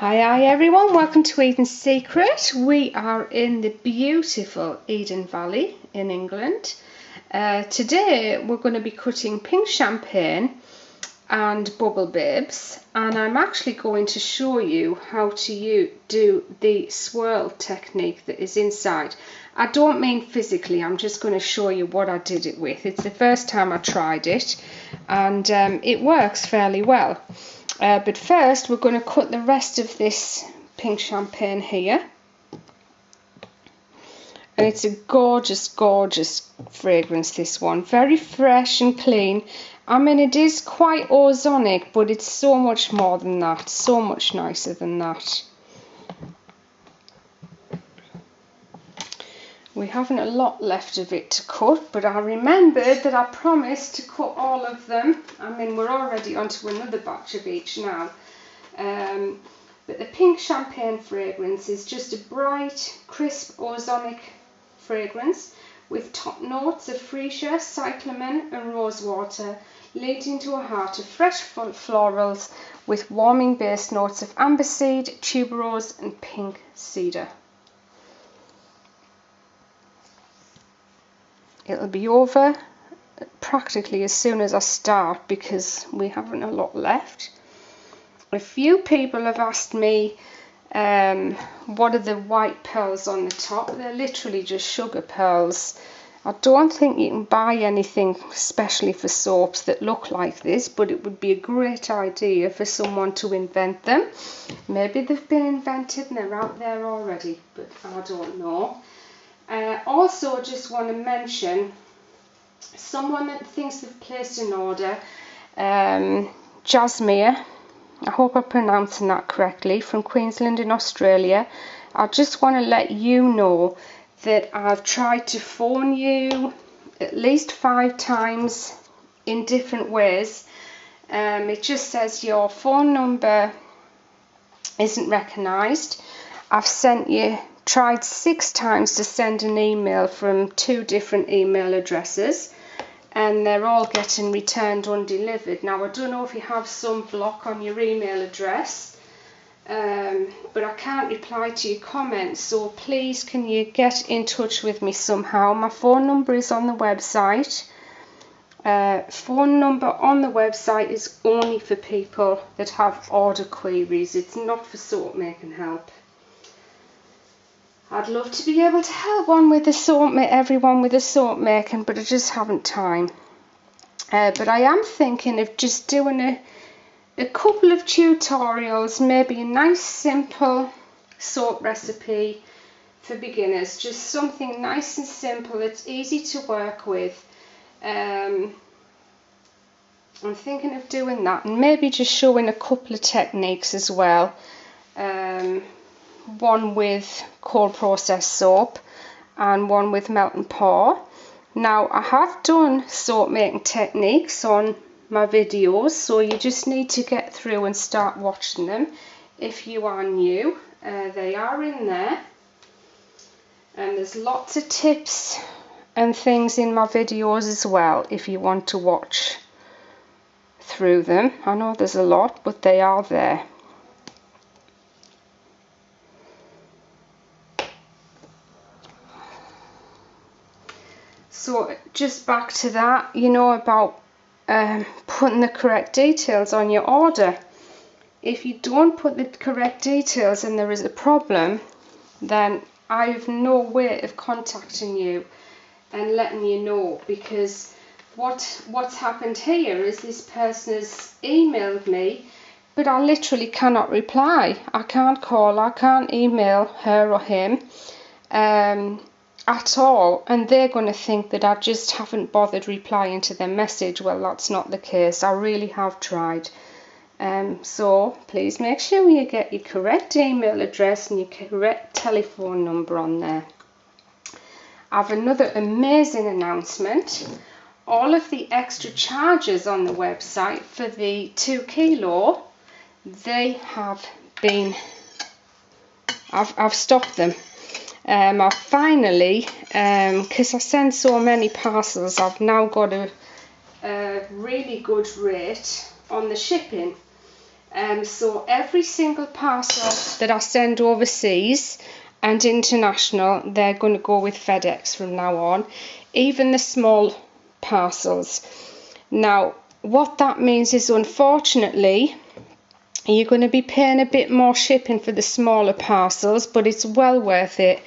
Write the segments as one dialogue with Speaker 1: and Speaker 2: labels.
Speaker 1: Hi everyone, welcome to Eden's Secret. We are in the beautiful Eden Valley in England. Today we're going to be cutting pink champagne and bubble babes, and I'm actually going to show you how to do the swirl technique that is inside. I don't mean physically, I'm just going to show you what I did it with. It's the first time I tried it and it works fairly well. But first we're going to cut the rest of this pink champagne here, and it's a gorgeous fragrance, this one, very fresh and clean. I mean, it is quite ozonic, but it's so much more than that, so much nicer than that. We haven't a lot left of it to cut, but I remembered that I promised to cut all of them. I mean, we're already onto another batch of each now. But the pink champagne fragrance is just a bright, crisp, ozonic fragrance with top notes of freesia, cyclamen and rosewater, leading to a heart of fresh florals with warming base notes of amberseed, tuberose and pink cedar. It'll be over practically as soon as I start because we haven't a lot left. A few people have asked me what are the white pearls on the top. They're literally just sugar pearls. I don't think you can buy anything especially for soaps that look like this, but it would be a great idea for someone to invent them. Maybe they've been invented and they're out there already, but I don't know. Also, I just want to mention someone that thinks they've placed an order, Jasmine, I hope I'm pronouncing that correctly, from Queensland in Australia. I just want to let you know that I've tried to phone you at least 5 times in different ways. It just says your phone number isn't recognised. I've tried 6 times to send an email from 2 different email addresses, and they're all getting returned undelivered. Now, I don't know if you have some block on your email address, but I can't reply to your comments, so please can you get in touch with me somehow. My phone number is on the website. Phone number on the website is only for people that have order queries. It's not for soap making help. I'd love to be able to help everyone with the soap making, but I just haven't time. But I am thinking of just doing a couple of tutorials, maybe a nice simple soap recipe for beginners, just something nice and simple that's easy to work with. I'm thinking of doing that, and maybe just showing a couple of techniques as well. One with cold processed soap and one with melt and pour. Now, I have done soap making techniques on my videos, so you just need to get through and start watching them if you are new. They are in there, and there's lots of tips and things in my videos as well if you want to watch through them. I know there's a lot, but they are there. So just back to that, you know, about putting the correct details on your order. If you don't put the correct details and there is a problem, then I have no way of contacting you and letting you know, because what's happened here is this person has emailed me, but I literally cannot reply. I can't call, I can't email her or him at all, and they're going to think that I just haven't bothered replying to their message. Well, that's not the case. I really have tried. So please make sure you get your correct email address and your correct telephone number on there. I have another amazing announcement. All of the extra charges on the website for the 2 kilo, they have been, I've stopped them. I finally, because I send so many parcels, I've now got a really good rate on the shipping. So every single parcel that I send overseas and international, they're going to go with FedEx from now on, even the small parcels. Now, what that means is, unfortunately, you're going to be paying a bit more shipping for the smaller parcels, but it's well worth it,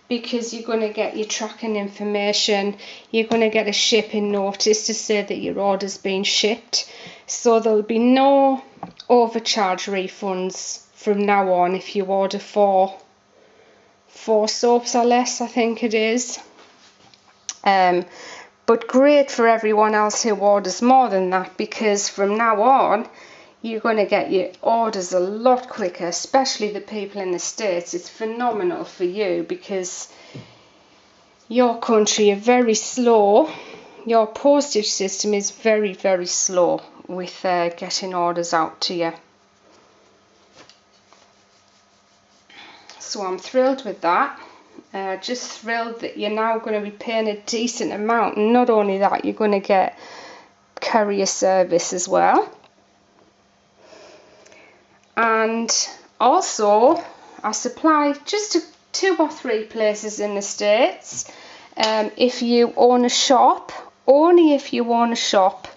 Speaker 1: because you're going to get your tracking information, you're going to get a shipping notice to say that your order's been shipped. So there'll be no overcharge refunds from now on if you order four soaps or less, I think it is. But great for everyone else who orders more than that, because from now on you're going to get your orders a lot quicker, especially the people in the States. It's phenomenal for you because your country are very slow. Your postage system is very, very slow with getting orders out to you. So I'm thrilled with that. Just thrilled that you're now going to be paying a decent amount. And not only that, you're going to get courier service as well. And also, I supply just to 2 or 3 places in the States. If you own a shop, only if you own a shop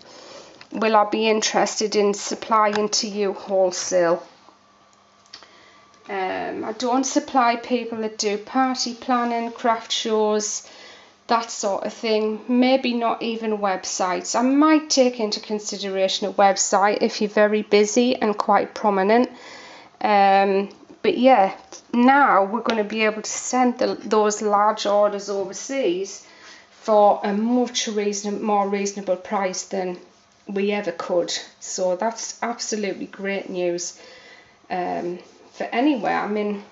Speaker 1: will I be interested in supplying to you wholesale. I don't supply people that do party planning, craft shows, that sort of thing. Maybe not even websites. I might take into consideration a website if you're very busy and quite prominent. But yeah, now we're going to be able to send those large orders overseas for a much more reasonable price than we ever could. So that's absolutely great news for anywhere. I mean,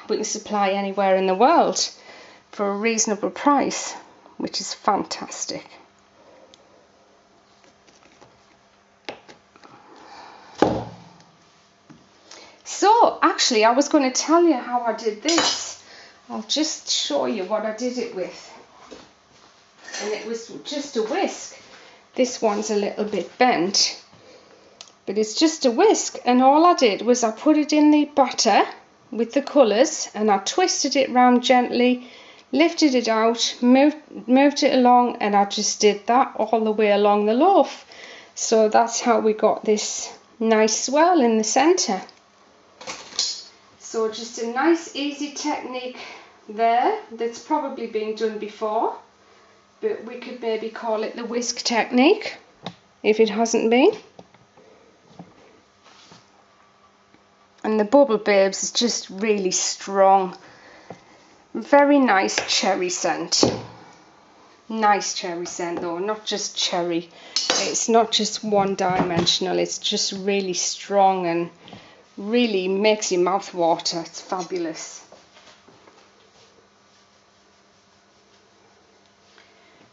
Speaker 1: we can supply anywhere in the world for a reasonable price, which is fantastic. So actually, I was going to tell you how I did this. I'll just show you what I did it with. And it was just a whisk. This one's a little bit bent, but it's just a whisk. And all I did was I put it in the batter with the colours, and I twisted it round gently, lifted it out, moved it along, and I just did that all the way along the loaf. So that's how we got this nice swirl in the centre. So just a nice easy technique there that's probably been done before, but we could maybe call it the whisk technique if it hasn't been. And the bubble Babez is just really strong. Very nice cherry scent. Nice cherry scent though, not just cherry. It's not just one dimensional, it's just really strong and really makes your mouth water. It's fabulous.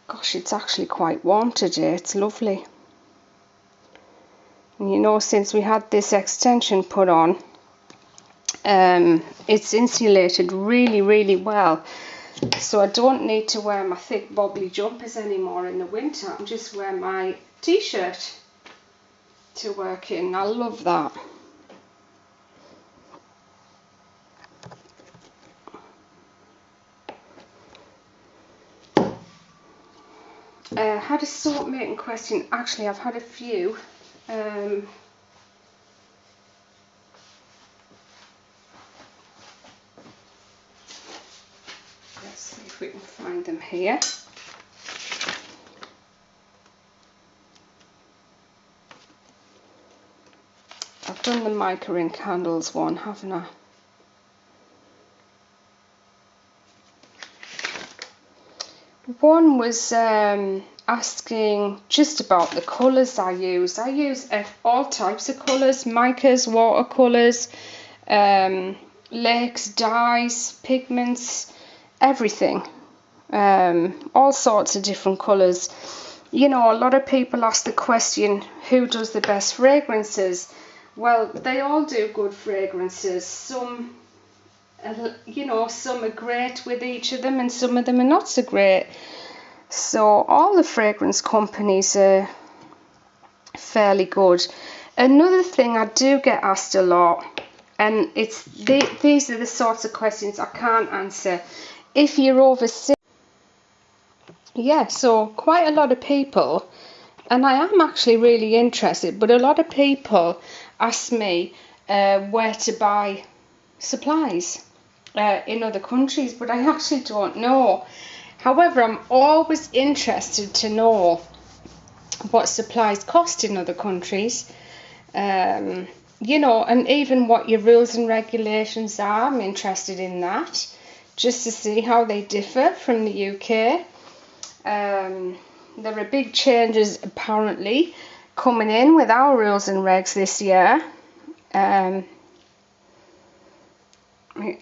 Speaker 1: Gosh, it's actually quite warm today. It's lovely. And you know, since we had this extension put on, it's insulated really, really well. So I don't need to wear my thick bobbly jumpers anymore in the winter. I'm just wearing my t-shirt to work in. I love that. Had a soap making question. Actually, I've had a few. Let's see if we can find them here. I've done the mica in candles one, haven't I? One was asking just about the colours I use. I use all types of colours, micas, watercolours, lakes, dyes, pigments, everything. All sorts of different colours. You know, a lot of people ask the question, who does the best fragrances? Well, they all do good fragrances. Some, you know, some are great with each of them and some of them are not so great. So all the fragrance companies are fairly good. Another thing I do get asked a lot, and these are the sorts of questions I can't answer. If you're overseas, yeah, so quite a lot of people, and I am actually really interested, but a lot of people ask me where to buy supplies in other countries, but I actually don't know. However, I'm always interested to know what supplies cost in other countries, you know, and even what your rules and regulations are. I'm interested in that, just to see how they differ from the UK. There are big changes apparently coming in with our rules and regs this year.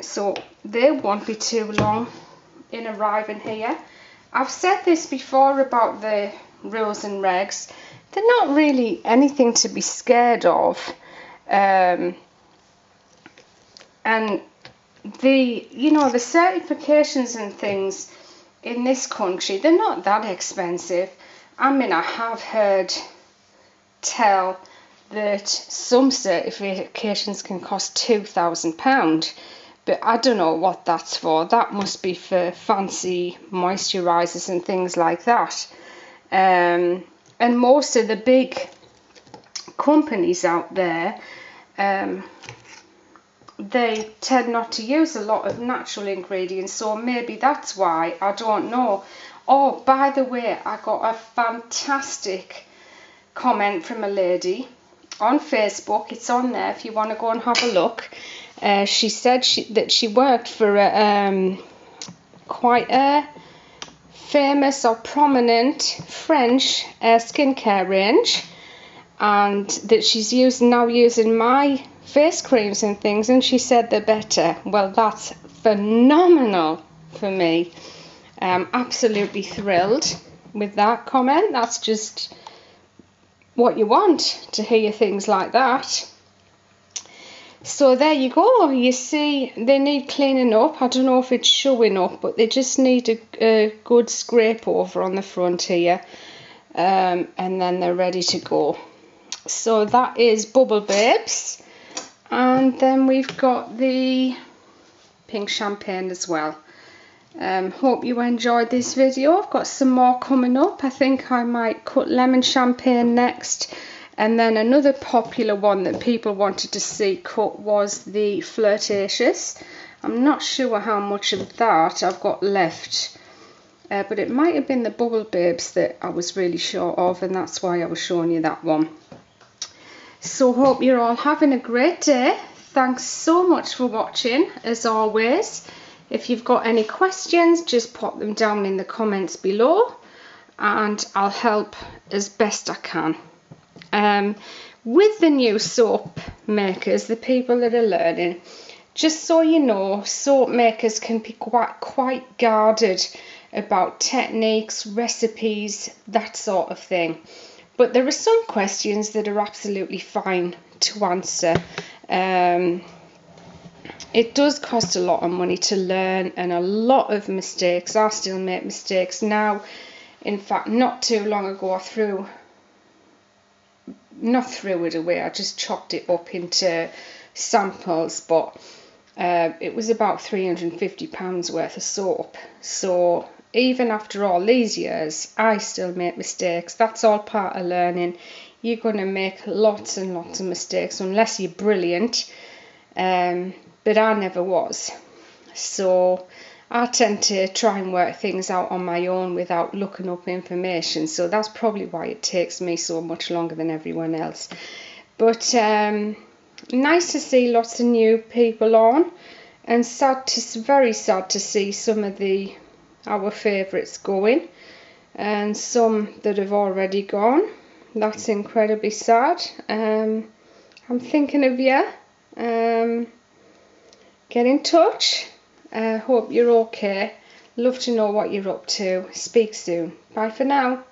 Speaker 1: So they won't be too long in arriving here. I've said this before about the rules and regs. They're not really anything to be scared of. And the, you know, the certifications and things in this country, they're not that expensive. I mean, I have heard tell that some certifications can cost £2,000, but I don't know what that's for. That must be for fancy moisturisers and things like that. And most of the big companies out there, they tend not to use a lot of natural ingredients, so maybe that's why, I don't know. Oh, by the way, I got a fantastic comment from a lady on Facebook. It's on there if you want to go and have a look. She said that she worked for quite a famous or prominent French skincare range, and that she's now using my face creams and things, and she said they're better. Well, that's phenomenal for me. I'm absolutely thrilled with that comment. That's just what you want, to hear things like that. So there you go. You see, they need cleaning up. I don't know if it's showing up, but they just need a good scrape over on the front here, and then they're ready to go. So that is Bubble Babes, and then we've got the pink champagne as well. Hope you enjoyed this video. I've got some more coming up. I think I might cut lemon champagne next, and then another popular one that people wanted to see cut was the Flirtatious. I'm not sure how much of that I've got left, but it might have been the Bubble Babes that I was really short of, and that's why I was showing you that one. So hope you're all having a great day. Thanks so much for watching, as always. If you've got any questions, just pop them down in the comments below, and I'll help as best I can. With the new soap makers, the people that are learning, just so you know, soap makers can be quite guarded about techniques, recipes, that sort of thing. But there are some questions that are absolutely fine to answer. It does cost a lot of money to learn, and a lot of mistakes. I still make mistakes now. In fact, not too long ago, I not threw it away, I just chopped it up into samples, but it was about £350 worth of soap. So even after all these years, I still make mistakes. That's all part of learning. You're going to make lots and lots of mistakes unless you're brilliant, but I never was. So I tend to try and work things out on my own without looking up information, so that's probably why it takes me so much longer than everyone else. But nice to see lots of new people on, and very sad to see some of our favourites going, and some that have already gone. That's incredibly sad. I'm thinking of you. Get in touch. Hope you're okay. Love to know what you're up to. Speak soon. Bye for now.